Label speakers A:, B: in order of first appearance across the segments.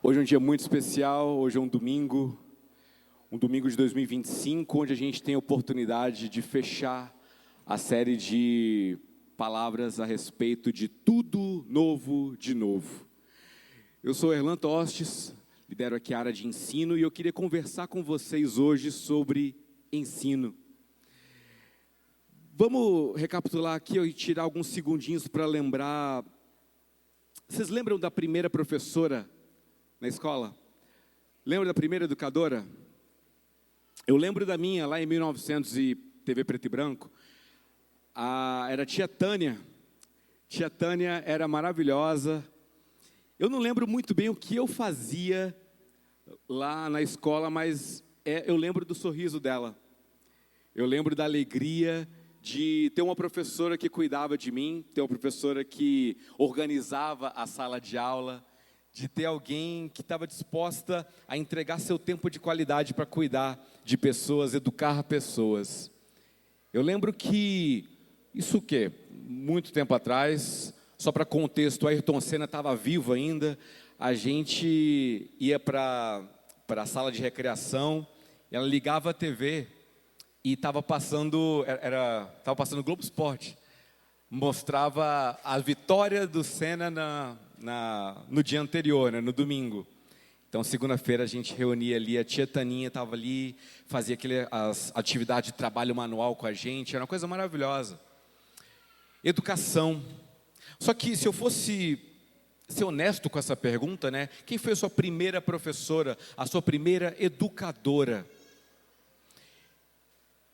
A: Hoje é um dia muito especial, hoje é um domingo de 2025, onde a gente tem a oportunidade de fechar a série de palavras a respeito de tudo novo de novo. Eu sou Erlan Tostes, lidero aqui a área de ensino e eu queria conversar com vocês hoje sobre ensino. Vamos recapitular aqui e tirar alguns segundinhos para lembrar. Vocês lembram da primeira professora na escola? Lembra da primeira educadora? Eu lembro da minha, lá em 1900 e TV preto e branco. Era a tia Tânia. Tia Tânia era maravilhosa. Eu não lembro muito bem o que eu fazia lá na escola, mas eu lembro do sorriso dela. Eu lembro da alegria de ter uma professora que cuidava de mim, ter uma professora que organizava a sala de aula, de ter alguém que estava disposta a entregar seu tempo de qualidade para cuidar de pessoas, educar pessoas. Eu lembro que, isso o quê? Muito tempo atrás, só para contexto, a Ayrton Senna estava vivo ainda, a gente ia para a sala de recreação, ela ligava a TV e estava passando Globo Esporte, mostrava a vitória do Senna no dia anterior, né, no domingo. Então, segunda-feira a gente reunia ali, a tia Taninha estava ali, fazia as atividades de trabalho manual com a gente, era uma coisa maravilhosa. Educação. Só que se eu fosse ser honesto com essa pergunta, né, quem foi a sua primeira professora, a sua primeira educadora?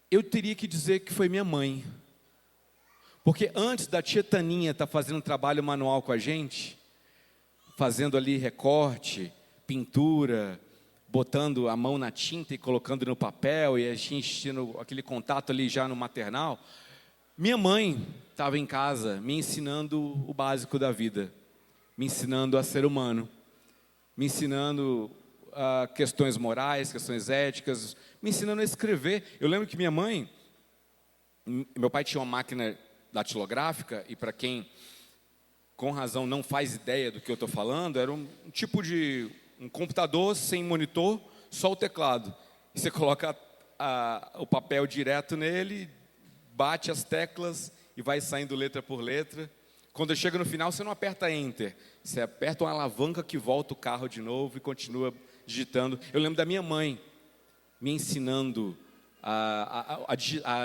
A: Eu teria que dizer que foi minha mãe. Porque antes da tia Taninha estar fazendo trabalho manual com a gente, fazendo ali recorte, pintura, botando a mão na tinta e colocando no papel, e a gente tendo aquele contato ali já no maternal, minha mãe estava em casa me ensinando o básico da vida, me ensinando a ser humano, me ensinando questões morais, questões éticas, me ensinando a escrever. Eu lembro que meu pai tinha uma máquina datilográfica, e para quem com razão não faz ideia do que eu estou falando, era um tipo de um computador sem monitor, só o teclado. E você coloca o papel direto nele, bate as teclas e vai saindo letra por letra. Quando chega no final, você não aperta Enter, você aperta uma alavanca que volta o carro de novo e continua digitando. Eu lembro da minha mãe me ensinando a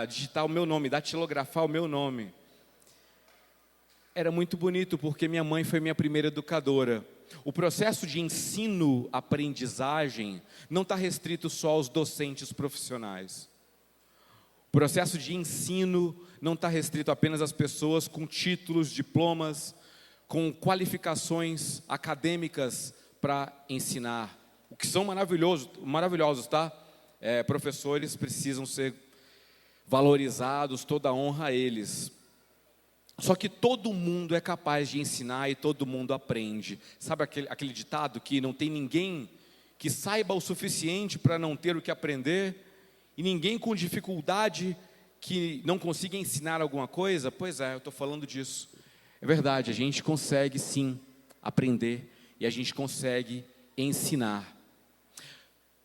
A: digitar o meu nome, datilografar o meu nome. Era muito bonito, porque minha mãe foi minha primeira educadora. O processo de ensino-aprendizagem não está restrito só aos docentes profissionais. O processo de ensino não está restrito apenas às pessoas com títulos, diplomas, com qualificações acadêmicas para ensinar. O que são maravilhosos, tá? Professores precisam ser valorizados, toda a honra a eles. Só que todo mundo é capaz de ensinar e todo mundo aprende. Sabe aquele ditado que não tem ninguém que saiba o suficiente para não ter o que aprender? E ninguém com dificuldade que não consiga ensinar alguma coisa? Pois é, eu estou falando disso. É verdade, a gente consegue sim aprender e a gente consegue ensinar.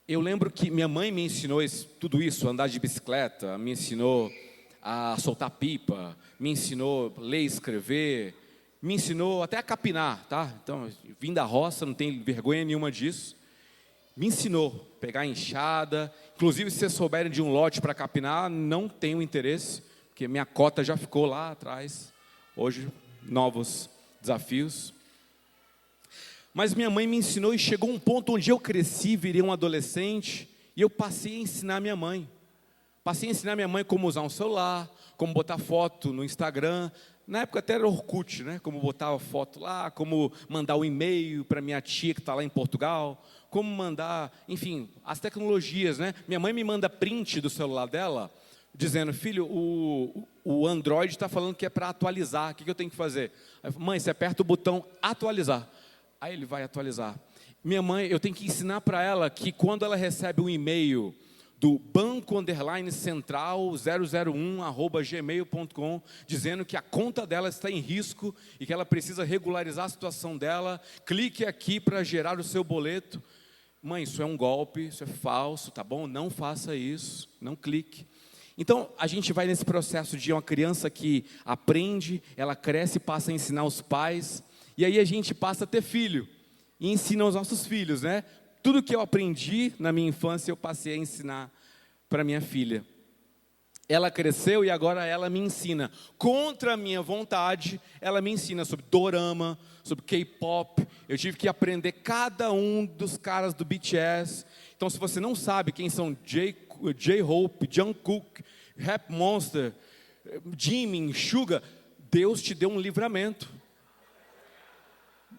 A: Eu lembro que minha mãe me ensinou tudo isso, andar de bicicleta, me ensinou a soltar pipa, me ensinou a ler e escrever, me ensinou até a capinar, tá? Então, vim da roça, não tenho vergonha nenhuma disso. Me ensinou a pegar a enxada. Inclusive, se vocês souberem de um lote para capinar, não tenho interesse, porque minha cota já ficou lá atrás. Hoje, novos desafios. Mas minha mãe me ensinou e chegou um ponto onde eu cresci, virei um adolescente, e eu passei a ensinar minha mãe. Passei a ensinar minha mãe como usar um celular, como botar foto no Instagram. Na época até era Orkut, né? Como botar a foto lá, como mandar um e-mail para minha tia que está lá em Portugal, como mandar, enfim, as tecnologias, né? Minha mãe me manda print do celular dela, dizendo: filho, o Android está falando que é para atualizar, o que eu tenho que fazer? Mãe, você aperta o botão atualizar. Aí ele vai atualizar. Minha mãe, eu tenho que ensinar para ela que quando ela recebe um e-mail do banco_central001@gmail.com, dizendo que a conta dela está em risco e que ela precisa regularizar a situação dela. Clique aqui para gerar o seu boleto. Mãe, isso é um golpe, isso é falso, tá bom? Não faça isso, não clique. Então, a gente vai nesse processo de uma criança que aprende, ela cresce e passa a ensinar os pais, e aí a gente passa a ter filho, e ensina os nossos filhos, né? Tudo que eu aprendi na minha infância, eu passei a ensinar para minha filha. Ela cresceu e agora ela me ensina. Contra a minha vontade, ela me ensina sobre dorama, sobre K-pop. Eu tive que aprender cada um dos caras do BTS. Então, se você não sabe quem são J-Hope, Jungkook, Rap Monster, Jimin, Suga, Deus te deu um livramento.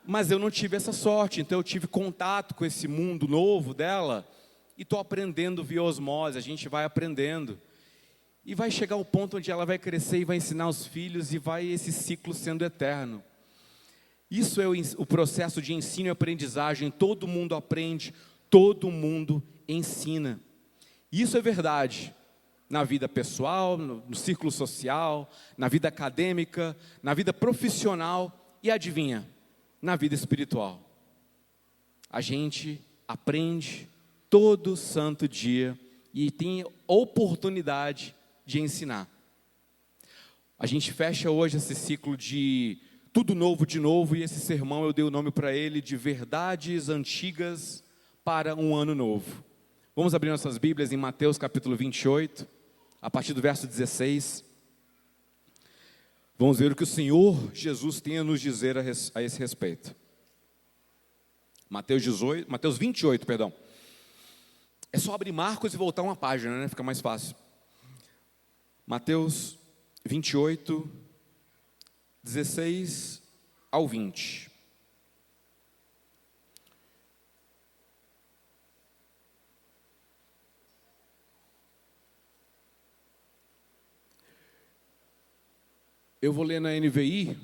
A: Mas eu não tive essa sorte, então eu tive contato com esse mundo novo dela e estou aprendendo via osmose, a gente vai aprendendo. E vai chegar ao ponto onde ela vai crescer e vai ensinar os filhos e vai esse ciclo sendo eterno. Isso é o processo de ensino e aprendizagem, todo mundo aprende, todo mundo ensina. Isso é verdade na vida pessoal, no círculo social, na vida acadêmica, na vida profissional e adivinha? Na vida espiritual. A gente aprende todo santo dia e tem oportunidade de ensinar. A gente fecha hoje esse ciclo de tudo novo de novo, e esse sermão eu dei o nome para ele de Verdades Antigas para um Ano Novo. Vamos abrir nossas Bíblias em Mateus capítulo 28, a partir do verso 16. Vamos ver o que o Senhor Jesus tem a nos dizer a esse respeito. Mateus 28, perdão. É só abrir Marcos e voltar uma página, né? Fica mais fácil. Mateus 28, 16 ao 20. Eu vou ler na NVI.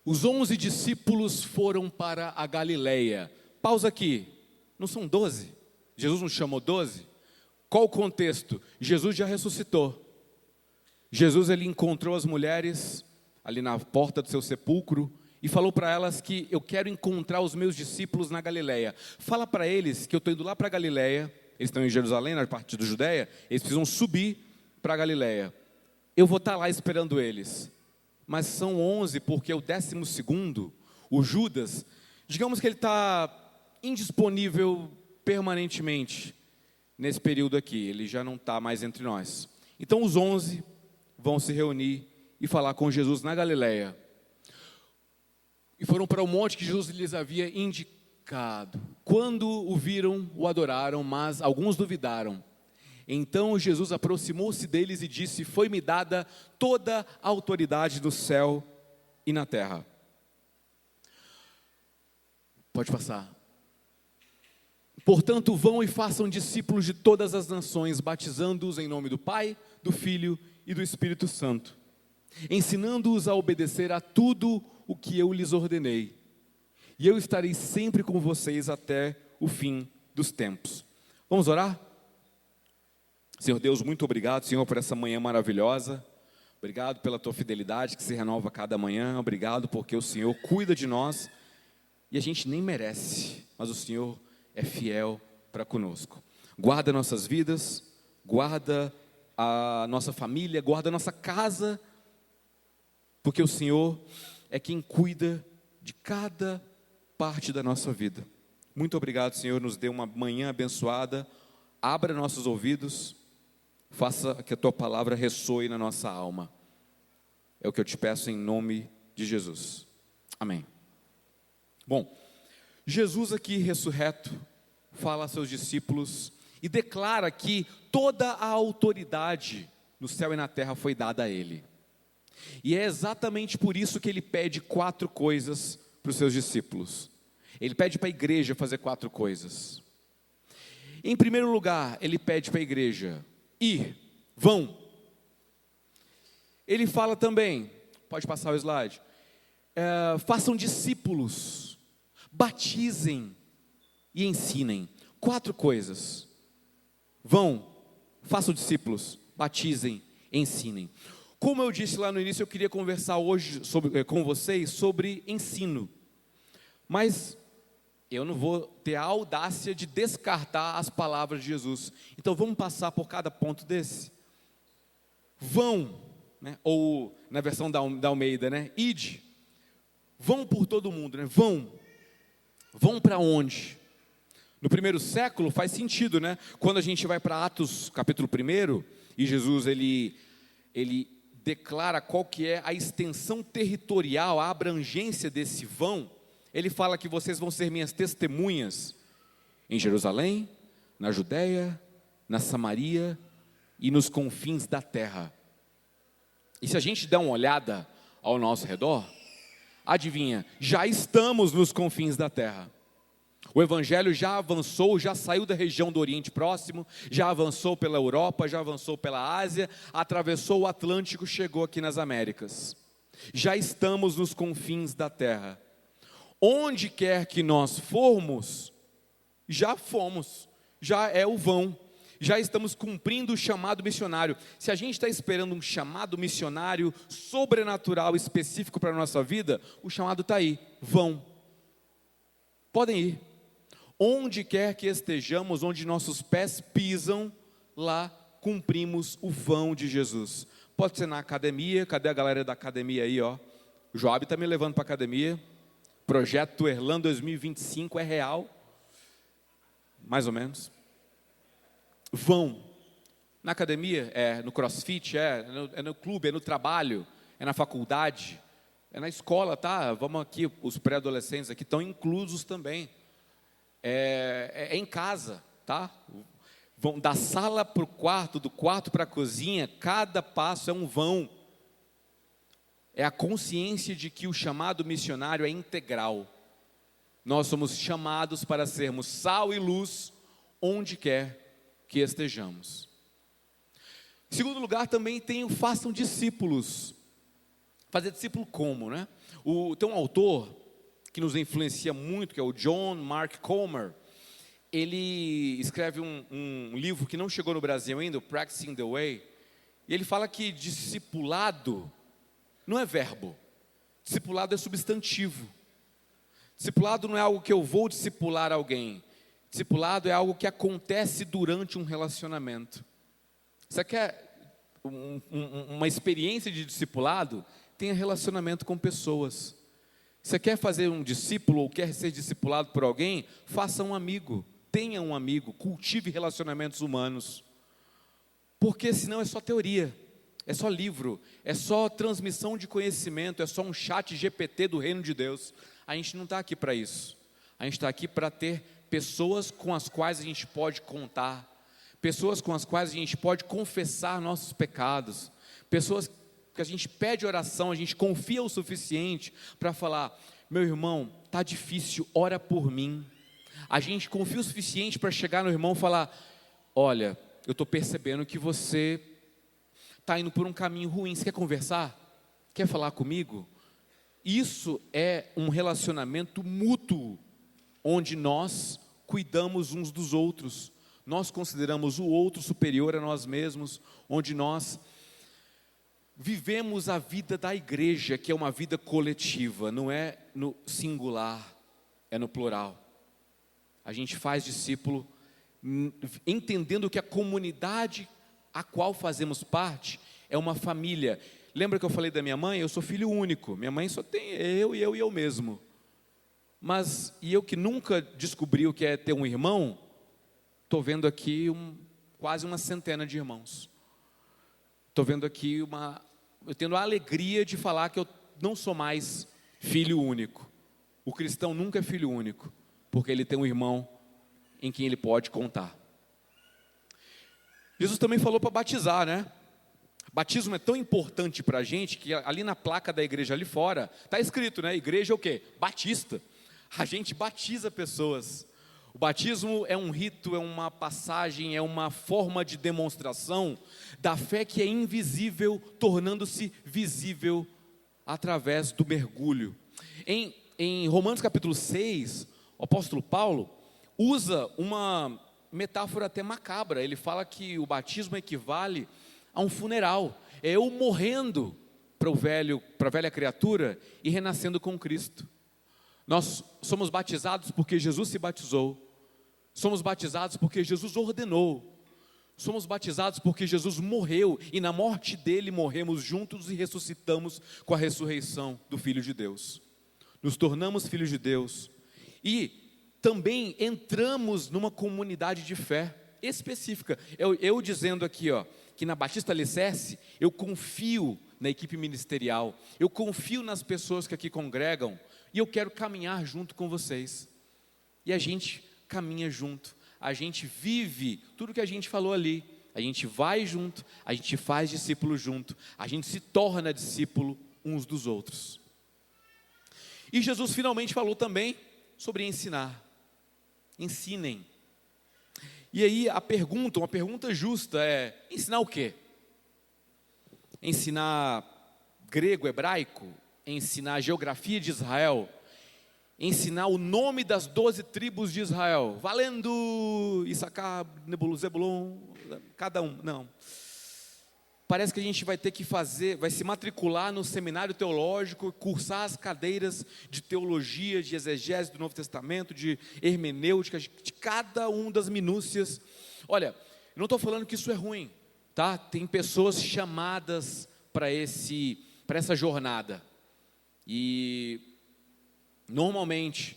A: Os 11 discípulos foram para a Galileia. Pausa aqui. Não são 12? Jesus nos chamou 12? Qual o contexto? Jesus já ressuscitou. Jesus ele encontrou as mulheres ali na porta do seu sepulcro e falou para elas que eu quero encontrar os meus discípulos na Galileia. Fala para eles que eu estou indo lá para a Galileia. Eles estão em Jerusalém, na parte da Judéia. Eles precisam subir para a Galileia. Eu vou estar lá esperando eles. Mas são 11 porque o 12º, o Judas, digamos que ele está indisponível permanentemente nesse período aqui. Ele já não está mais entre nós. Então os 11 vão se reunir e falar com Jesus na Galileia. E foram para o monte que Jesus lhes havia indicado. Quando o viram, o adoraram, mas alguns duvidaram. Então Jesus aproximou-se deles e disse: foi-me dada toda a autoridade no céu e na terra. Pode passar. Portanto, vão e façam discípulos de todas as nações, batizando-os em nome do Pai, do Filho e do Espírito Santo, ensinando-os a obedecer a tudo o que eu lhes ordenei. E eu estarei sempre com vocês até o fim dos tempos. Vamos orar? Senhor Deus, muito obrigado, Senhor, por essa manhã maravilhosa. Obrigado pela tua fidelidade que se renova a cada manhã. Obrigado porque o Senhor cuida de nós e a gente nem merece, mas o Senhor é fiel para conosco. Guarda nossas vidas, guarda a nossa família, guarda a nossa casa, porque o Senhor é quem cuida de cada parte da nossa vida. Muito obrigado, Senhor, nos dê uma manhã abençoada. Abra nossos ouvidos, faça que a tua palavra ressoe na nossa alma. É o que eu te peço em nome de Jesus. Amém. Bom, Jesus aqui ressurreto fala a seus discípulos e declara que toda a autoridade no céu e na terra foi dada a ele. E é exatamente por isso que ele pede 4 coisas para os seus discípulos. Ele pede para a igreja fazer 4 coisas. Em primeiro lugar, ele pede para a igreja ir, vão. Ele fala também, pode passar o slide, façam discípulos, batizem e ensinem. 4 coisas. Vão, façam discípulos, batizem, ensinem. Como eu disse lá no início, eu queria conversar hoje com vocês sobre ensino. Mas eu não vou ter a audácia de descartar as palavras de Jesus. Então vamos passar por cada ponto desse. Vão, né? Ou na versão da Almeida, né? Ide. Vão por todo mundo, né? Vão para onde? No primeiro século faz sentido, né? Quando a gente vai para Atos capítulo 1, e Jesus ele declara qual que é a extensão territorial, a abrangência desse vão, ele fala que vocês vão ser minhas testemunhas em Jerusalém, na Judéia, na Samaria e nos confins da terra. E se a gente der uma olhada ao nosso redor, adivinha, já estamos nos confins da terra. O Evangelho já avançou, já saiu da região do Oriente Próximo, já avançou pela Europa, já avançou pela Ásia, atravessou o Atlântico, chegou aqui nas Américas. Já estamos nos confins da terra. Onde quer que nós formos, já fomos, já é o vão. Já estamos cumprindo o chamado missionário. Se a gente está esperando um chamado missionário sobrenatural específico para a nossa vida, o chamado está aí, vão. Podem ir. Onde quer que estejamos, onde nossos pés pisam, lá cumprimos o vão de Jesus. Pode ser na academia, cadê a galera da academia aí, ó? O Joab está me levando para a academia. Projeto Tuerlan 2025 é real, mais ou menos. Vão. Na academia, no crossfit, é no clube, é no trabalho, é na faculdade, é na escola, tá? Vamos aqui, os pré-adolescentes aqui estão inclusos também. É em casa, tá? Vão da sala para o quarto, do quarto para a cozinha, cada passo é um vão. É a consciência de que o chamado missionário é integral. Nós somos chamados para sermos sal e luz onde quer que estejamos. Em segundo lugar, também tem o façam discípulos. Fazer discípulo como, né? Tem um autor que nos influencia muito, que é o John Mark Comer. Ele escreve um livro que não chegou no Brasil ainda, o Practicing the Way, e ele fala que discipulado não é verbo, discipulado é substantivo. Discipulado não é algo que eu vou discipular alguém, discipulado é algo que acontece durante um relacionamento. Você quer uma experiência de discipulado? Tenha relacionamento com pessoas. Você quer fazer um discípulo ou quer ser discipulado por alguém? Faça um amigo, tenha um amigo, cultive relacionamentos humanos. Porque senão é só teoria, é só livro, é só transmissão de conhecimento, é só um chat GPT do reino de Deus. A gente não está aqui para isso. A gente está aqui para ter pessoas com as quais a gente pode contar, pessoas com as quais a gente pode confessar nossos pecados, pessoas que a gente pede oração, a gente confia o suficiente para falar: meu irmão, está difícil, ora por mim. A gente confia o suficiente para chegar no irmão e falar: olha, eu estou percebendo que você está indo por um caminho ruim, você quer conversar? Quer falar comigo? Isso é um relacionamento mútuo, onde nós cuidamos uns dos outros, nós consideramos o outro superior a nós mesmos, onde nós vivemos a vida da igreja, que é uma vida coletiva, não é no singular, é no plural. A gente faz discípulo entendendo que a comunidade a qual fazemos parte é uma família. Lembra que eu falei da minha mãe? Eu sou filho único, minha mãe só tem eu e eu mesmo. Mas, e eu que nunca descobri o que é ter um irmão, estou vendo aqui quase uma centena de irmãos. Estou vendo aqui eu tendo a alegria de falar que eu não sou mais filho único. O cristão nunca é filho único, porque ele tem um irmão em quem ele pode contar. Jesus também falou para batizar, né? Batismo é tão importante para a gente que ali na placa da igreja ali fora está escrito, né? Igreja é o quê? Batista. A gente batiza pessoas. O batismo é um rito, é uma passagem, é uma forma de demonstração da fé que é invisível, tornando-se visível através do mergulho. Em Romanos capítulo 6, o apóstolo Paulo, usa uma metáfora até macabra. Ele fala que o batismo equivale a um funeral. É eu morrendo para a velha criatura e renascendo com Cristo. Nós somos batizados porque Jesus se batizou. Somos batizados porque Jesus ordenou. Somos batizados porque Jesus morreu e na morte dele morremos juntos e ressuscitamos com a ressurreição do Filho de Deus. Nos tornamos filhos de Deus e também entramos numa comunidade de fé específica. Eu dizendo aqui, que na Batista Alicerce eu confio na equipe ministerial, eu confio nas pessoas que aqui congregam e eu quero caminhar junto com vocês. E a gente caminha junto. A gente vive tudo que a gente falou ali, a gente vai junto, a gente faz discípulo junto, a gente se torna discípulo uns dos outros. E Jesus finalmente falou também sobre ensinar. Ensinem. E aí uma pergunta justa é: ensinar o quê? Ensinar grego, hebraico? Ensinar geografia de Israel? Ensinar o nome das 12 tribos de Israel, valendo Issacar, Zebulon, cada um? Não. Parece que a gente vai ter que vai se matricular no seminário teológico, cursar as cadeiras de teologia, de exegese do Novo Testamento, de hermenêutica, de cada uma das minúcias. Olha, eu não estou falando que isso é ruim, tá? Tem pessoas chamadas para essa jornada. E normalmente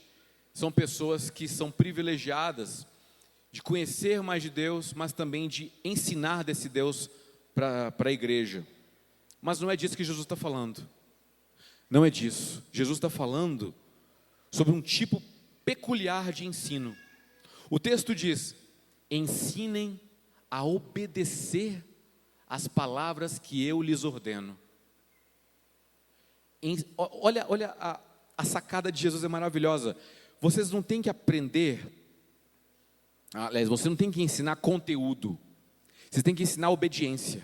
A: são pessoas que são privilegiadas de conhecer mais de Deus, mas também de ensinar desse Deus para a igreja. Mas não é disso que Jesus está falando. Não é disso. Jesus está falando sobre um tipo peculiar de ensino. O texto diz: ensinem a obedecer as palavras que eu lhes ordeno. Olha a sacada de Jesus é maravilhosa. Vocês não têm que aprender, aliás, você não tem que ensinar conteúdo. Você tem que ensinar obediência.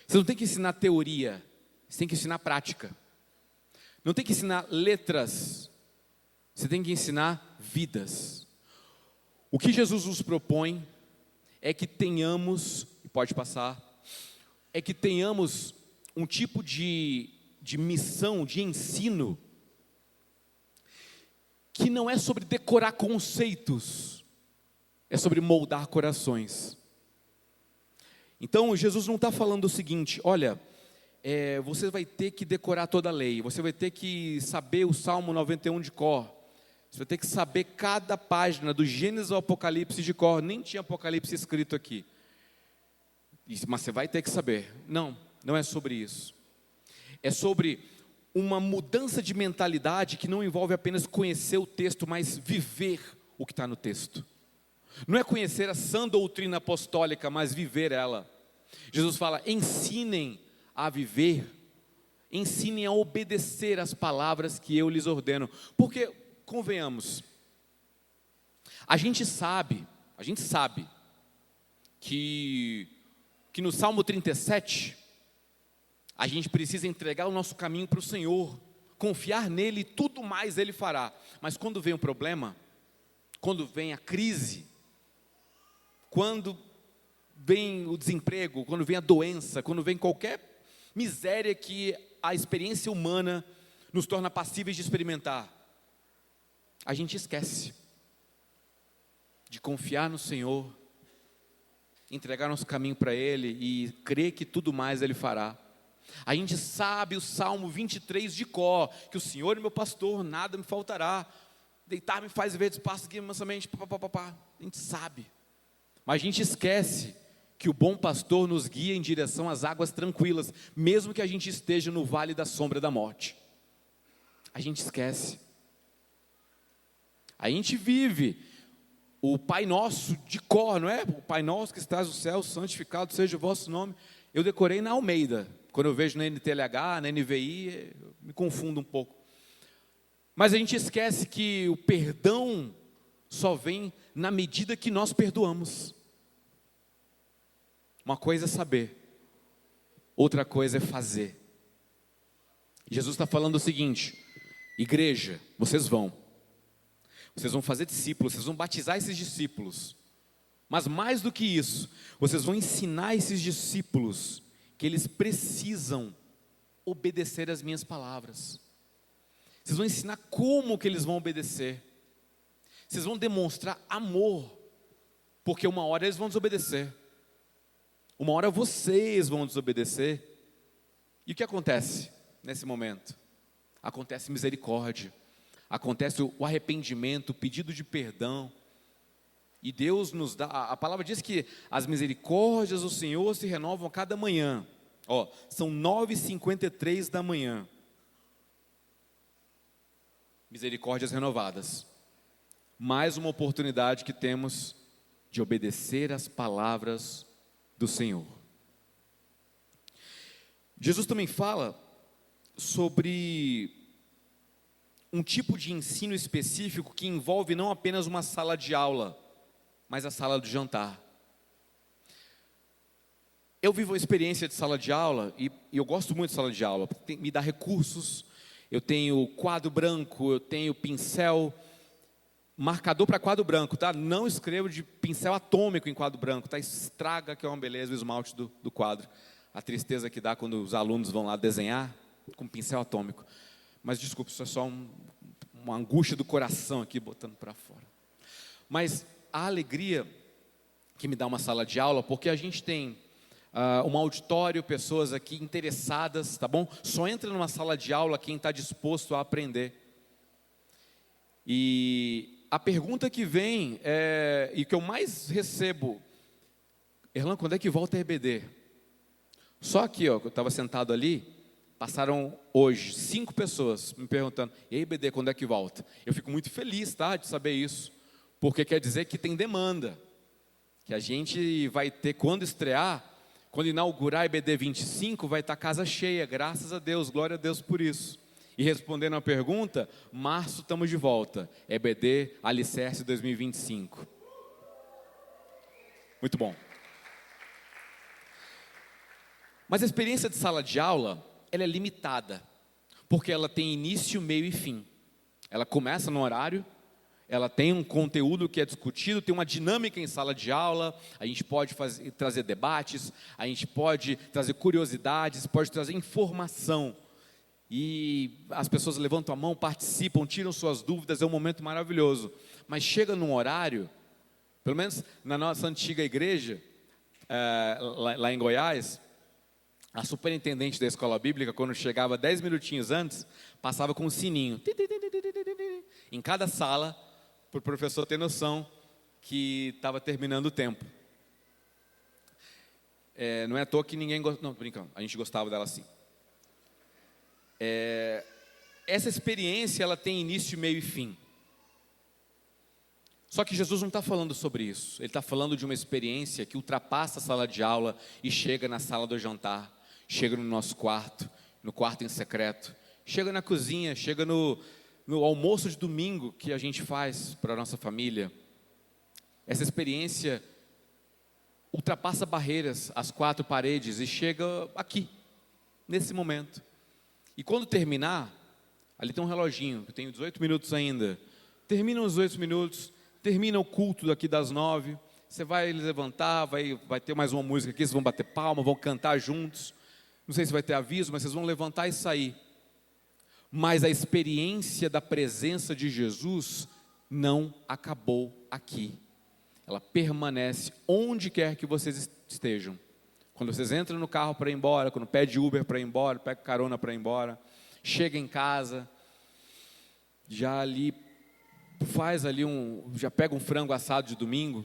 A: Você não tem que ensinar teoria. Você tem que ensinar prática. Não tem que ensinar letras. Você tem que ensinar vidas. O que Jesus nos propõe é que tenhamos, pode passar, é que tenhamos um tipo de missão, de ensino, que não é sobre decorar conceitos, é sobre moldar corações. Então Jesus não está falando o seguinte: olha, você vai ter que decorar toda a lei, você vai ter que saber o Salmo 91 de cor, você vai ter que saber cada página, do Gênesis ao Apocalipse de cor. Nem tinha Apocalipse escrito aqui, mas você vai ter que saber. Não é sobre isso. É sobre uma mudança de mentalidade que não envolve apenas conhecer o texto, mas viver o que está no texto. Não é conhecer a sã doutrina apostólica, mas viver ela. Jesus fala: ensinem a viver, ensinem a obedecer as palavras que eu lhes ordeno. Porque, convenhamos, a gente sabe que no Salmo 37, a gente precisa entregar o nosso caminho para o Senhor, confiar nele e tudo mais ele fará. Mas quando vem o problema, quando vem a crise, quando vem o desemprego, quando vem a doença, quando vem qualquer miséria que a experiência humana nos torna passíveis de experimentar, a gente esquece de confiar no Senhor, entregar nosso caminho para Ele e crer que tudo mais Ele fará. A gente sabe o Salmo 23 de cor, que o Senhor é meu pastor, nada me faltará, deitar-me faz verdes pastos, guia-me mansamente, a gente sabe, mas a gente esquece que o bom pastor nos guia em direção às águas tranquilas, mesmo que a gente esteja no vale da sombra da morte. A gente esquece. A gente vive o Pai Nosso de cor, não é? O Pai Nosso que estás no céu, santificado seja o vosso nome. Eu decorei na Almeida. Quando eu vejo na NTLH, na NVI, eu me confundo um pouco. Mas a gente esquece que o perdão só vem na medida que nós perdoamos. Uma coisa é saber, outra coisa é fazer. Jesus está falando o seguinte: igreja, vocês vão Vocês vão fazer discípulos, vocês vão batizar esses discípulos. Mas mais do que isso, vocês vão ensinar esses discípulos que eles precisam obedecer às minhas palavras. Vocês vão ensinar como que eles vão obedecer. Vocês vão demonstrar amor, porque uma hora eles vão desobedecer. Uma hora vocês vão desobedecer. E o que acontece nesse momento? Acontece misericórdia, acontece o arrependimento, o pedido de perdão. E Deus nos dá, a palavra diz que as misericórdias do Senhor se renovam a cada manhã. São 9h53 da manhã. Misericórdias renovadas. Mais uma oportunidade que temos de obedecer às palavras do Senhor. Jesus também fala sobre um tipo de ensino específico que envolve não apenas uma sala de aula, mas a sala do jantar. Eu vivo a experiência de sala de aula e eu gosto muito de sala de aula, porque me dá recursos, eu tenho quadro branco, eu tenho pincel, marcador para quadro branco, tá? Não escrevo de pincel atômico em quadro branco, tá? Estraga, que é uma beleza, o esmalte do quadro. A tristeza que dá quando os alunos vão lá desenhar com pincel atômico. Mas desculpa, isso é só uma angústia do coração aqui, botando para fora. Mas a alegria que me dá uma sala de aula, porque a gente tem um auditório, pessoas aqui interessadas, tá bom? Só entra numa sala de aula quem está disposto a aprender. E a pergunta que vem, e que eu mais recebo, Erlan, quando é que volta a EBD? Só que eu estava sentado ali, passaram hoje 5 pessoas me perguntando, e aí EBD, quando é que volta? Eu fico muito feliz, tá, de saber isso, porque quer dizer que tem demanda, que a gente vai ter, quando estrear, quando inaugurar a EBD 25, vai estar casa cheia, graças a Deus, glória a Deus por isso. E respondendo a pergunta, março estamos de volta, EBD Alicerce 2025. Muito bom. Mas a experiência de sala de aula, ela é limitada, porque ela tem início, meio e fim. Ela começa no horário, ela tem um conteúdo que é discutido, tem uma dinâmica em sala de aula, a gente pode trazer debates, a gente pode trazer curiosidades, pode trazer informação. E as pessoas levantam a mão, participam, tiram suas dúvidas, é um momento maravilhoso. Mas chega num horário, pelo menos na nossa antiga igreja, lá em Goiás, a superintendente da escola bíblica, quando chegava 10 minutinhos antes, passava com um sininho. Em cada sala, para o professor ter noção que estava terminando o tempo. Não é à toa que ninguém gostava. Não, brincando, a gente gostava dela assim. Essa experiência, ela tem início, meio e fim. Só que Jesus não está falando sobre isso. Ele está falando de uma experiência que ultrapassa a sala de aula e chega na sala do jantar, chega no nosso quarto, no quarto em secreto, chega na cozinha, chega no almoço de domingo que a gente faz para a nossa família. Essa experiência ultrapassa barreiras, as 4 paredes e chega aqui, nesse momento. E quando terminar, ali tem um reloginho, eu tenho 18 minutos ainda. Termina os 18 minutos, termina o culto daqui das 9, você vai levantar, vai ter mais uma música aqui, vocês vão bater palma, vão cantar juntos. Não sei se vai ter aviso, mas vocês vão levantar e sair. Mas a experiência da presença de Jesus não acabou aqui. Ela permanece onde quer que vocês estejam. Quando vocês entram no carro para ir embora, quando pede Uber para ir embora, pega carona para ir embora, chega em casa, já ali faz ali já pega um frango assado de domingo.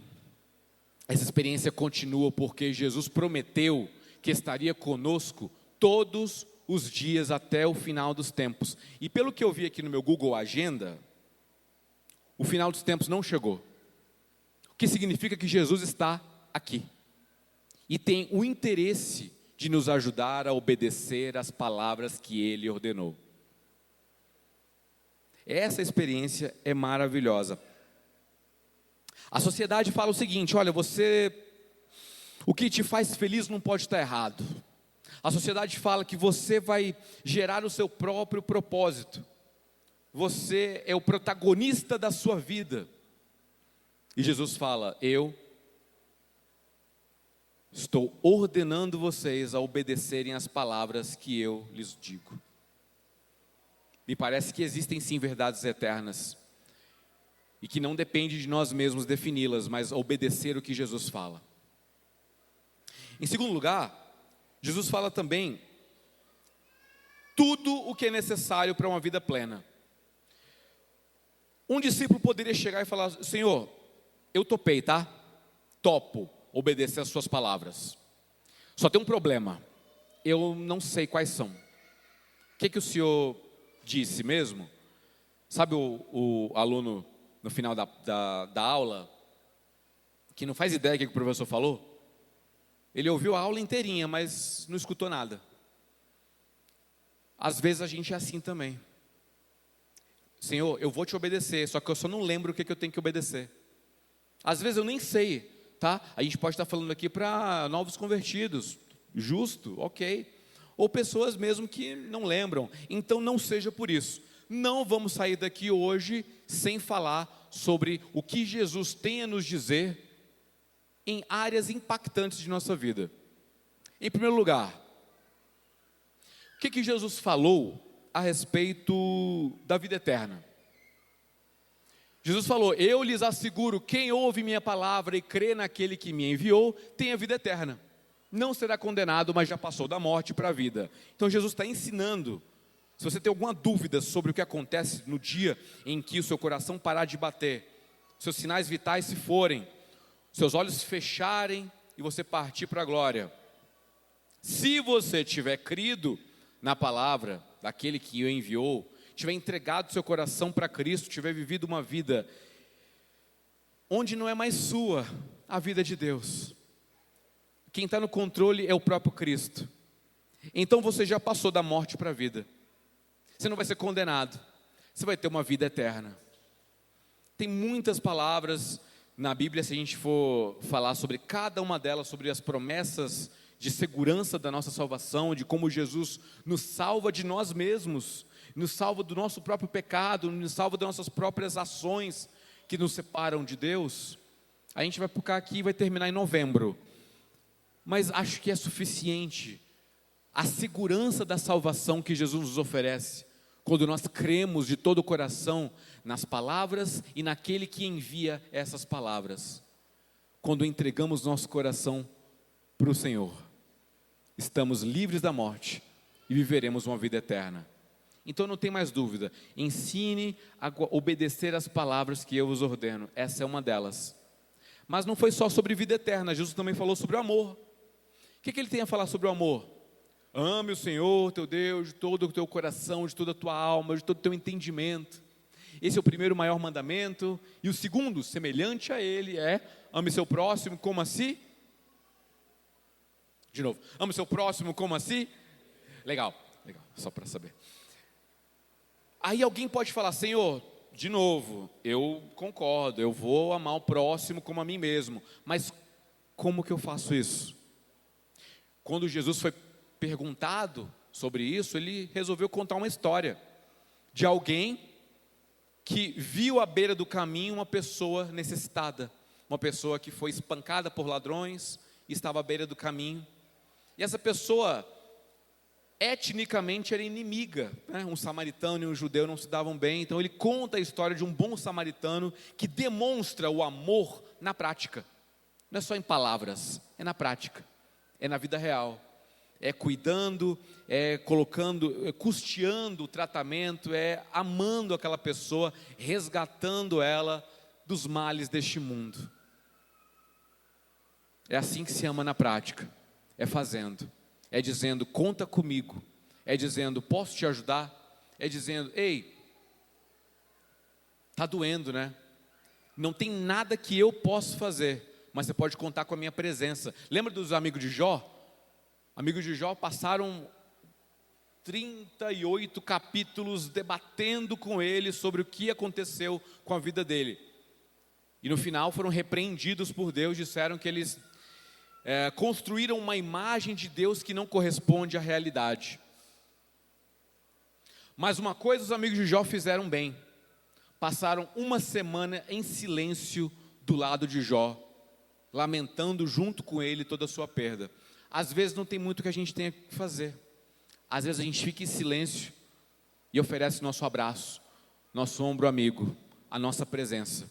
A: Essa experiência continua porque Jesus prometeu que estaria conosco todos os dias até o final dos tempos. E pelo que eu vi aqui no meu Google Agenda, o final dos tempos não chegou. O que significa que Jesus está aqui. E tem o interesse de nos ajudar a obedecer às palavras que Ele ordenou. Essa experiência é maravilhosa. A sociedade fala o seguinte, olha, o que te faz feliz não pode estar errado. A sociedade fala que você vai gerar o seu próprio propósito. você é o protagonista da sua vida. E Jesus fala: eu estou ordenando vocês a obedecerem às palavras que eu lhes digo. Me parece que existem sim verdades eternas, e que não depende de nós mesmos defini-las, mas obedecer o que Jesus fala. Em segundo lugar, Jesus fala também tudo o que é necessário para uma vida plena. Um discípulo poderia chegar e falar: Senhor, eu topei, tá? Topo obedecer às suas palavras. Só tem um problema, eu não sei quais são. O que o senhor disse mesmo? Sabe o aluno no final da aula, que não faz ideia do que o professor falou? Ele ouviu a aula inteirinha, mas não escutou nada. Às vezes a gente é assim também. Senhor, eu vou te obedecer, só que eu só não lembro o que eu tenho que obedecer. Às vezes eu nem sei, tá? A gente pode estar falando aqui para novos convertidos, justo, ok. Ou pessoas mesmo que não lembram. Então não seja por isso. Não vamos sair daqui hoje sem falar sobre o que Jesus tem a nos dizer em áreas impactantes de nossa vida. Em primeiro lugar, o que Jesus falou a respeito da vida eterna? Jesus falou: eu lhes asseguro, quem ouve minha palavra e crê naquele que me enviou, tem a vida eterna. Não será condenado, mas já passou da morte para a vida. Então Jesus está ensinando. Se você tem alguma dúvida sobre o que acontece no dia em que o seu coração parar de bater, seus sinais vitais se forem, seus olhos se fecharem e você partir para a glória, se você tiver crido na palavra daquele que o enviou, tiver entregado seu coração para Cristo, tiver vivido uma vida onde não é mais sua, a vida de Deus, quem está no controle é o próprio Cristo, então você já passou da morte para a vida. Você não vai ser condenado, você vai ter uma vida eterna. Tem muitas palavras na Bíblia, se a gente for falar sobre cada uma delas, sobre as promessas de segurança da nossa salvação, de como Jesus nos salva de nós mesmos, nos salva do nosso próprio pecado, nos salva das nossas próprias ações que nos separam de Deus. A gente vai ficar aqui e vai terminar em novembro, mas acho que é suficiente a segurança da salvação que Jesus nos oferece, quando nós cremos de todo o coração nas palavras e naquele que envia essas palavras. Quando entregamos nosso coração para o Senhor, estamos livres da morte e viveremos uma vida eterna. Então não tem mais dúvida, ensine a obedecer às palavras que eu vos ordeno, essa é uma delas. Mas não foi só sobre vida eterna, Jesus também falou sobre o amor. O que ele tem a falar sobre o amor? Ame o Senhor teu Deus de todo o teu coração, de toda a tua alma, de todo o teu entendimento. Esse é o primeiro maior mandamento. E o segundo, semelhante a ele, é: ame seu próximo como a si. De novo, ame seu próximo como a si. Legal, só para saber. Aí alguém pode falar: Senhor, de novo, eu concordo, eu vou amar o próximo como a mim mesmo, mas como que eu faço isso? Quando Jesus foi perguntado sobre isso, ele resolveu contar uma história de alguém que viu à beira do caminho uma pessoa necessitada, uma pessoa que foi espancada por ladrões e estava à beira do caminho, e essa pessoa etnicamente era inimiga, né? Um samaritano e um judeu não se davam bem, então ele conta a história de um bom samaritano que demonstra o amor na prática, não é só em palavras, é na prática, é na vida real. É cuidando, é colocando, é custeando o tratamento, é amando aquela pessoa, resgatando ela dos males deste mundo. É assim que se ama na prática, é fazendo, é dizendo: conta comigo, é dizendo: posso te ajudar, é dizendo: ei, está doendo, né? Não tem nada que eu possa fazer, mas você pode contar com a minha presença. Lembra dos amigos de Jó? Amigos de Jó passaram 38 capítulos debatendo com ele sobre o que aconteceu com a vida dele. E no final foram repreendidos por Deus, disseram que eles construíram uma imagem de Deus que não corresponde à realidade. Mas uma coisa os amigos de Jó fizeram bem: passaram uma semana em silêncio do lado de Jó, lamentando junto com ele toda a sua perda. Às vezes não tem muito que a gente tenha que fazer. Às vezes a gente fica em silêncio e oferece nosso abraço, nosso ombro amigo, a nossa presença.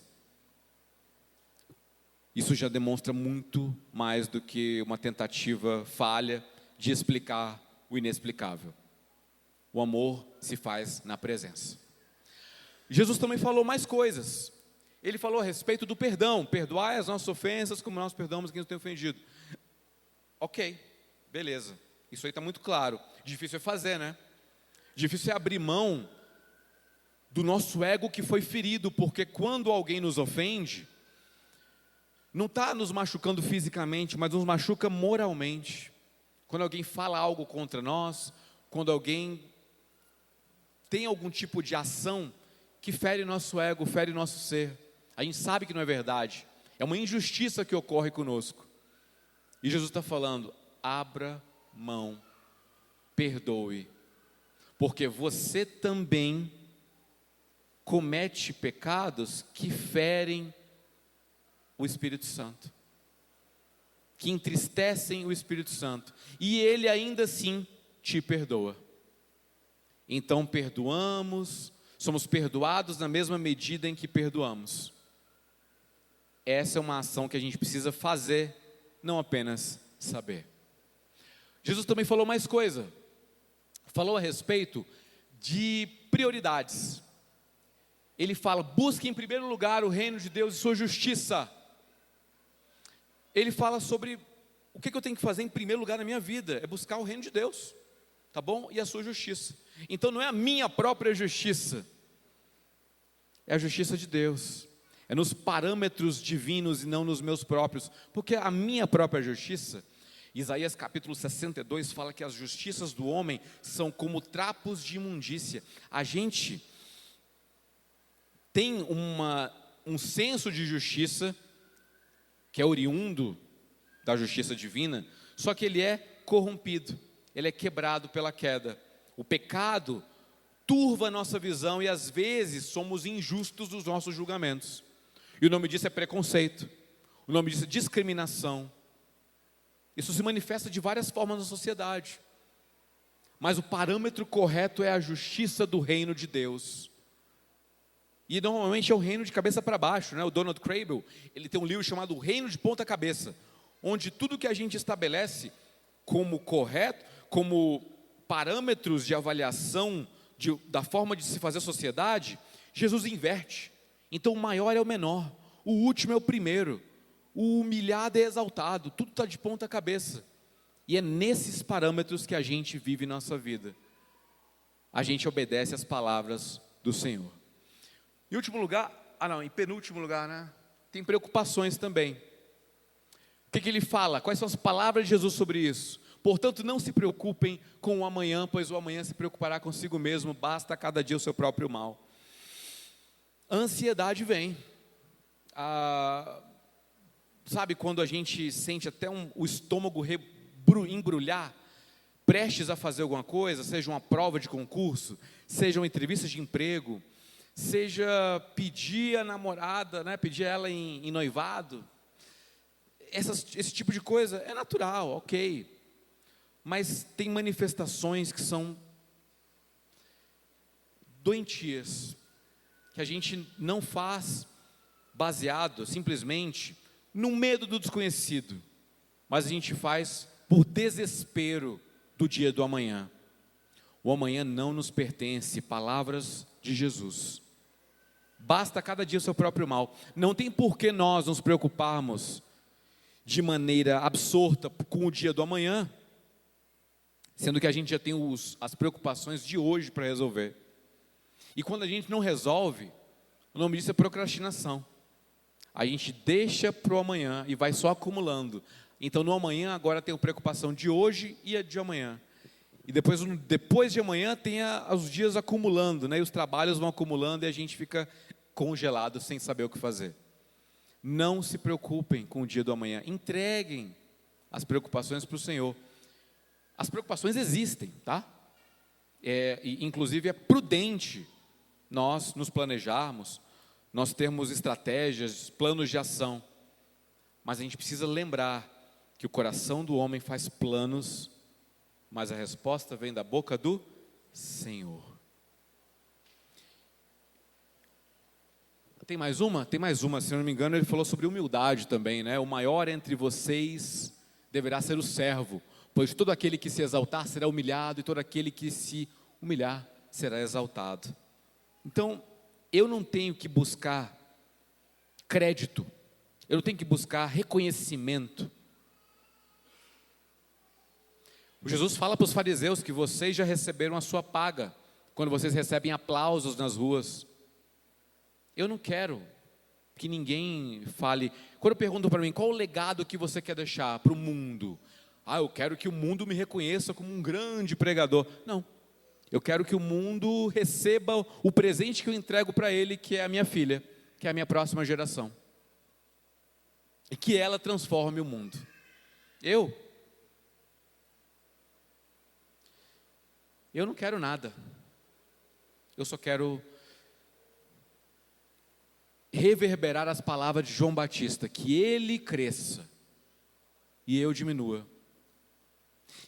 A: Isso já demonstra muito mais do que uma tentativa falha de explicar o inexplicável. O amor se faz na presença. Jesus também falou mais coisas. Ele falou a respeito do perdão. Perdoai as nossas ofensas como nós perdoamos quem nos tem ofendido. Ok, beleza. Isso aí está muito claro. Difícil é fazer, né? Difícil é abrir mão do nosso ego que foi ferido, porque quando alguém nos ofende, não está nos machucando fisicamente, mas nos machuca moralmente. Quando alguém fala algo contra nós, quando alguém tem algum tipo de ação que fere nosso ego, fere nosso ser, a gente sabe que não é verdade, é uma injustiça que ocorre conosco. E Jesus está falando: abra mão, perdoe, porque você também comete pecados que ferem o Espírito Santo, que entristecem o Espírito Santo, e Ele ainda assim te perdoa. Então perdoamos, somos perdoados na mesma medida em que perdoamos. Essa é uma ação que a gente precisa fazer, não apenas saber. Jesus também falou mais coisa, falou a respeito de prioridades. Ele fala: busque em primeiro lugar o reino de Deus e sua justiça. Ele fala sobre o que eu tenho que fazer em primeiro lugar na minha vida, é buscar o reino de Deus, tá bom? E a sua justiça. Então não é a minha própria justiça, é a justiça de Deus, é nos parâmetros divinos e não nos meus próprios, porque a minha própria justiça, Isaías capítulo 62 fala que as justiças do homem são como trapos de imundícia. A gente tem um senso de justiça que é oriundo da justiça divina, só que ele é corrompido, ele é quebrado pela queda. O pecado turva a nossa visão e às vezes somos injustos nos nossos julgamentos. E o nome disso é preconceito, o nome disso é discriminação. Isso se manifesta de várias formas na sociedade. Mas o parâmetro correto é a justiça do reino de Deus. E normalmente é o reino de cabeça para baixo, né? O Donald Crable, ele tem um livro chamado O Reino de Ponta Cabeça, onde tudo que a gente estabelece como correto, como parâmetros de avaliação da forma de se fazer sociedade, Jesus inverte. Então o maior é o menor, o último é o primeiro, o humilhado é exaltado, tudo está de ponta cabeça. E é nesses parâmetros que a gente vive nossa vida. A gente obedece às palavras do Senhor. Em último lugar, em penúltimo lugar, né? Tem preocupações também. O que ele fala? Quais são as palavras de Jesus sobre isso? Portanto, não se preocupem com o amanhã, pois o amanhã se preocupará consigo mesmo, basta a cada dia o seu próprio mal. A ansiedade vem. Sabe quando a gente sente até o estômago embrulhar, prestes a fazer alguma coisa, seja uma prova de concurso, seja uma entrevista de emprego, seja pedir a namorada, né, pedir ela em noivado, esse tipo de coisa é natural, ok, mas tem manifestações que são doentias, que a gente não faz baseado simplesmente no medo do desconhecido, mas a gente faz por desespero do dia do amanhã. O amanhã não nos pertence, palavras de Jesus. Basta cada dia o seu próprio mal. Não tem por que nós nos preocuparmos de maneira absorta com o dia do amanhã, sendo que a gente já tem as preocupações de hoje para resolver. E quando a gente não resolve, o nome disso é procrastinação. A gente deixa para o amanhã e vai só acumulando. Então no amanhã agora tem a preocupação de hoje e a de amanhã. E depois de amanhã tem os dias acumulando, né? E os trabalhos vão acumulando e a gente fica congelado sem saber o que fazer. Não se preocupem com o dia do amanhã. Entreguem as preocupações para o Senhor. As preocupações existem, tá? Inclusive é prudente nós nos planejarmos, nós termos estratégias, planos de ação, mas a gente precisa lembrar que o coração do homem faz planos, mas a resposta vem da boca do Senhor. Tem mais uma? Tem mais uma, se eu não me engano, ele falou sobre humildade também, né? O maior entre vocês deverá ser o servo, pois todo aquele que se exaltar será humilhado, e todo aquele que se humilhar será exaltado. Então, eu não tenho que buscar crédito, eu não tenho que buscar reconhecimento. Jesus fala para os fariseus que vocês já receberam a sua paga, quando vocês recebem aplausos nas ruas. Eu não quero que ninguém fale. Quando perguntam para mim, qual o legado que você quer deixar para o mundo? Eu quero que o mundo me reconheça como um grande pregador. Não, eu quero que o mundo receba o presente que eu entrego para ele, que é a minha filha, que é a minha próxima geração. E que ela transforme o mundo. Eu não quero nada. Eu só quero reverberar as palavras de João Batista, que ele cresça e eu diminua.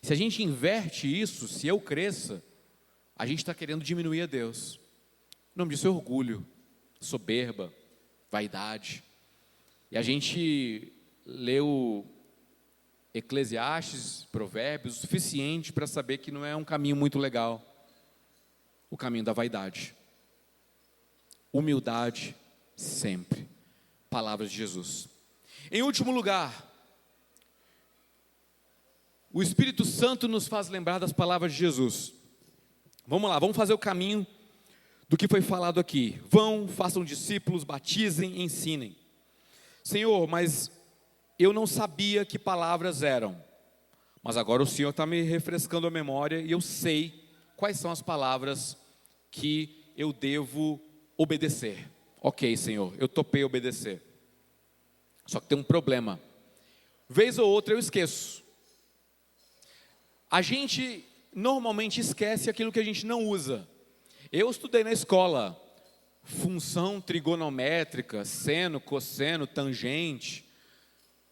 A: Se a gente inverte isso, se eu cresça, a gente está querendo diminuir a Deus. O nome disso é orgulho, soberba, vaidade. E a gente leu Eclesiastes, Provérbios, o suficiente para saber que não é um caminho muito legal, o caminho da vaidade. Humildade sempre. Palavras de Jesus. Em último lugar, o Espírito Santo nos faz lembrar das palavras de Jesus. Vamos lá, vamos fazer o caminho do que foi falado aqui. Vão, façam discípulos, batizem, ensinem. Senhor, mas eu não sabia que palavras eram. Mas agora o Senhor está me refrescando a memória e eu sei quais são as palavras que eu devo obedecer. Ok, Senhor, eu topei obedecer. Só que tem um problema. Vez ou outra eu esqueço. A gente normalmente esquece aquilo que a gente não usa. Eu estudei na escola função trigonométrica, seno, cosseno, tangente.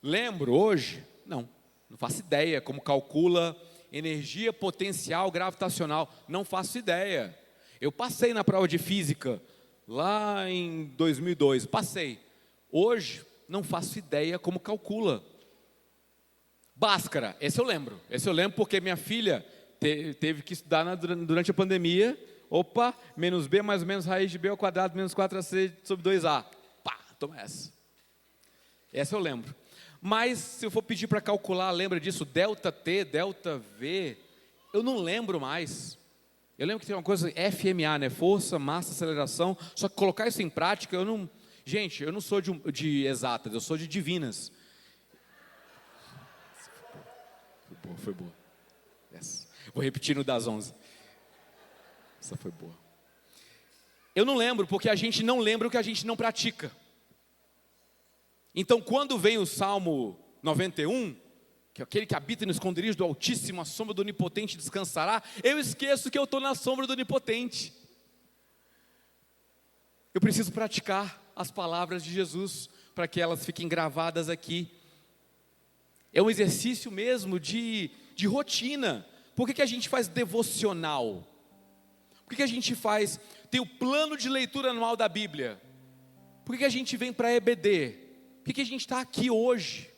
A: Lembro hoje? Não faço ideia como calcula energia potencial gravitacional. Não faço ideia. Eu passei na prova de física lá em 2002, passei. Hoje, não faço ideia como calcula. Bhaskara, esse eu lembro porque minha filha teve que estudar durante a pandemia. Opa, menos B mais ou menos raiz de B ao quadrado menos 4AC sobre 2A. Pá, toma essa. Essa eu lembro. Mas, se eu for pedir para calcular, lembra disso? Delta T, delta V, eu não lembro mais. Eu lembro que tem uma coisa, FMA, né? Força, massa, aceleração. Só que colocar isso em prática, eu não... Gente, eu não sou de exatas, eu sou de divinas. Foi boa. Yes. Vou repetir no das 11. Essa foi boa. Eu não lembro, porque a gente não lembra o que a gente não pratica. Então, quando vem o Salmo 91... que aquele que habita no esconderijo do Altíssimo, a sombra do Onipotente descansará, eu esqueço que eu estou na sombra do Onipotente. Eu preciso praticar as palavras de Jesus, para que elas fiquem gravadas aqui. É um exercício mesmo de rotina. Por que a gente faz devocional? Por que a gente tem o plano de leitura anual da Bíblia? Por que a gente vem para a EBD? Por que a gente está aqui hoje?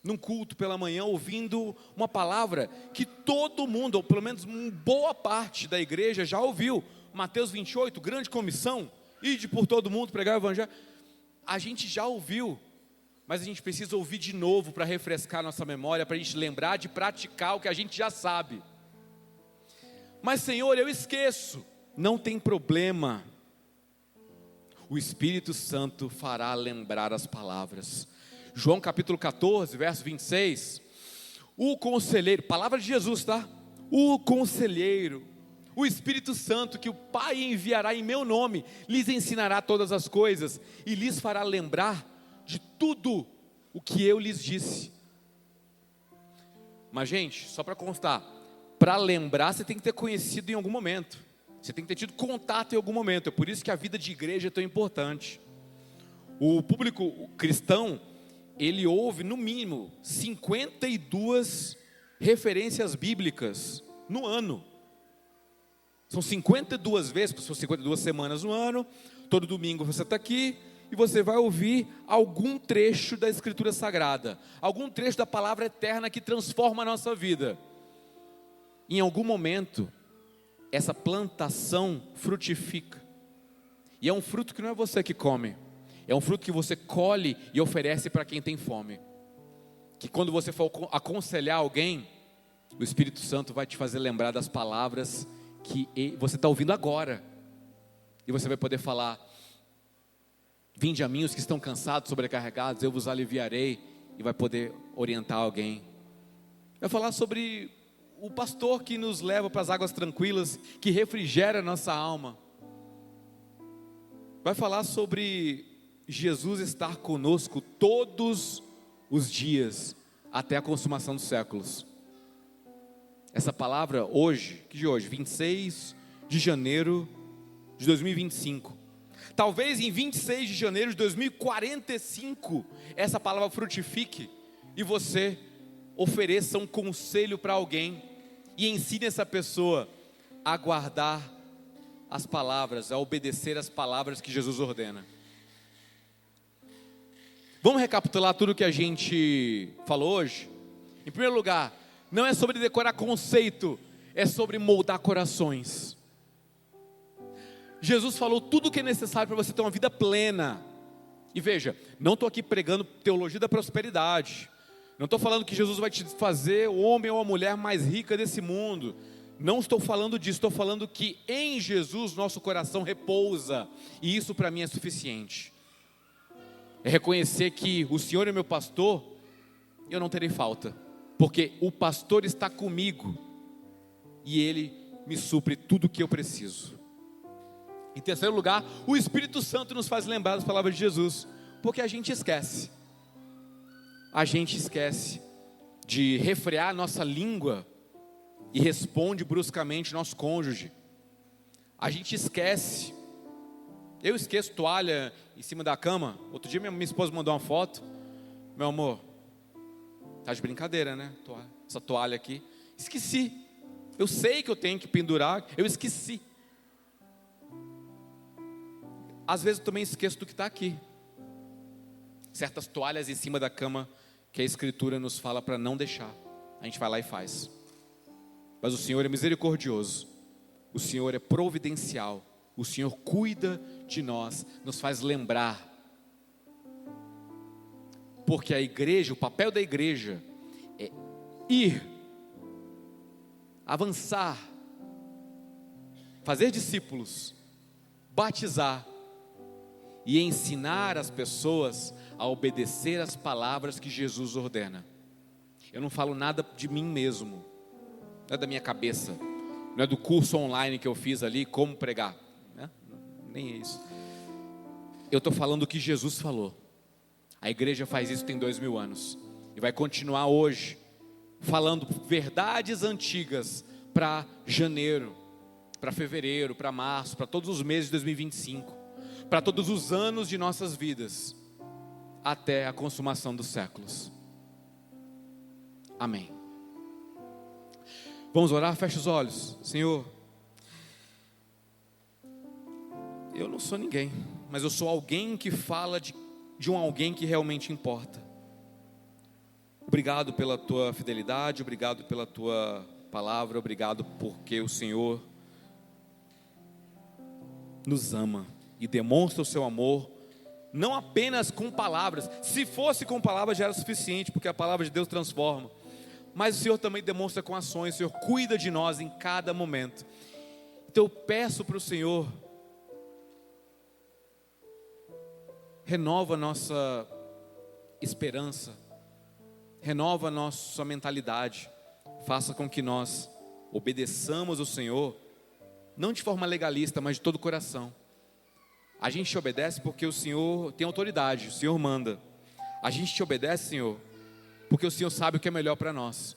A: Num culto pela manhã, ouvindo uma palavra que todo mundo, ou pelo menos boa parte da igreja já ouviu. Mateus 28, grande comissão, ide por todo mundo, pregar o evangelho. A gente já ouviu, mas a gente precisa ouvir de novo para refrescar nossa memória, para a gente lembrar de praticar o que a gente já sabe. Mas Senhor, eu esqueço. Não tem problema. O Espírito Santo fará lembrar as palavras. João capítulo 14, verso 26, o conselheiro, palavra de Jesus, tá? O conselheiro, o Espírito Santo, que o Pai enviará em meu nome, lhes ensinará todas as coisas, e lhes fará lembrar de tudo o que eu lhes disse. Mas gente, só para constar, para lembrar, você tem que ter conhecido em algum momento. Você tem que ter tido contato em algum momento. É por isso que a vida de igreja é tão importante. O público cristão, ele ouve no mínimo 52 referências bíblicas no ano. São 52 vezes, são 52 semanas no ano. Todo domingo você está aqui e você vai ouvir algum trecho da Escritura Sagrada, algum trecho da palavra eterna que transforma a nossa vida. Em algum momento, essa plantação frutifica. E é um fruto que não é você que come, é um fruto que você colhe e oferece para quem tem fome. Que quando você for aconselhar alguém, o Espírito Santo vai te fazer lembrar das palavras que você está ouvindo agora. E você vai poder falar: vinde a mim os que estão cansados, sobrecarregados, eu vos aliviarei. E vai poder orientar alguém. Vai falar sobre o pastor que nos leva para as águas tranquilas, que refrigera a nossa alma. Vai falar sobre Jesus estar conosco todos os dias, até a consumação dos séculos. Essa palavra hoje, que de hoje, 26 de janeiro de 2025. Talvez em 26 de janeiro de 2045, essa palavra frutifique e você ofereça um conselho para alguém e ensine essa pessoa a guardar as palavras, a obedecer as palavras que Jesus ordena. Vamos recapitular tudo que a gente falou hoje? Em primeiro lugar, não é sobre decorar conceito, é sobre moldar corações. Jesus falou tudo o que é necessário para você ter uma vida plena. E veja, não estou aqui pregando teologia da prosperidade. Não estou falando que Jesus vai te fazer o homem ou a mulher mais rica desse mundo. Não estou falando disso, estou falando que em Jesus nosso coração repousa. E isso para mim é suficiente. É reconhecer que o Senhor é meu pastor, eu não terei falta. Porque o pastor está comigo e Ele me supre tudo o que eu preciso. Em terceiro lugar, o Espírito Santo nos faz lembrar das palavras de Jesus, porque a gente esquece. A gente esquece de refrear a nossa língua e responde bruscamente nosso cônjuge. A gente esquece. Eu esqueço toalha em cima da cama. Outro dia minha esposa mandou uma foto. Meu amor, tá de brincadeira, né? Essa toalha aqui. Esqueci. Eu sei que eu tenho que pendurar, eu esqueci. Às vezes eu também esqueço do que está aqui. Certas toalhas em cima da cama que a Escritura nos fala para não deixar. A gente vai lá e faz. Mas o Senhor é misericordioso. O Senhor é providencial. O Senhor cuida de nós, nos faz lembrar. Porque a igreja, o papel da igreja é ir, avançar, fazer discípulos, batizar e ensinar as pessoas a obedecer as palavras que Jesus ordena. Eu não falo nada de mim mesmo, não é da minha cabeça, não é do curso online que eu fiz ali, como pregar, né? Nem é isso. Eu estou falando o que Jesus falou. A igreja faz isso tem 2000 anos e vai continuar hoje falando verdades antigas para janeiro, para fevereiro, para março, para todos os meses de 2025, para todos os anos de nossas vidas, até a consumação dos séculos. Amém. Vamos orar? Feche os olhos. Senhor, eu não sou ninguém, mas eu sou alguém que fala de um alguém que realmente importa. Obrigado pela tua fidelidade, obrigado pela tua palavra, obrigado porque o Senhor nos ama e demonstra o seu amor, não apenas com palavras. Se fosse com palavras já era suficiente, porque a palavra de Deus transforma. Mas o Senhor também demonstra com ações, o Senhor cuida de nós em cada momento. Então eu peço para o Senhor, renova nossa esperança, renova nossa mentalidade, faça com que nós obedeçamos o Senhor, não de forma legalista, mas de todo o coração. A gente te obedece porque o Senhor tem autoridade, o Senhor manda. A gente te obedece, Senhor, porque o Senhor sabe o que é melhor para nós.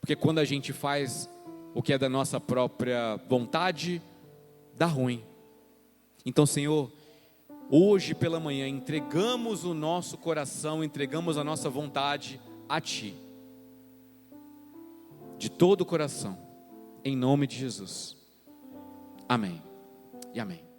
A: Porque quando a gente faz o que é da nossa própria vontade, dá ruim. Então, Senhor, hoje pela manhã entregamos o nosso coração, entregamos a nossa vontade a Ti, de todo o coração, em nome de Jesus. Amém e amém.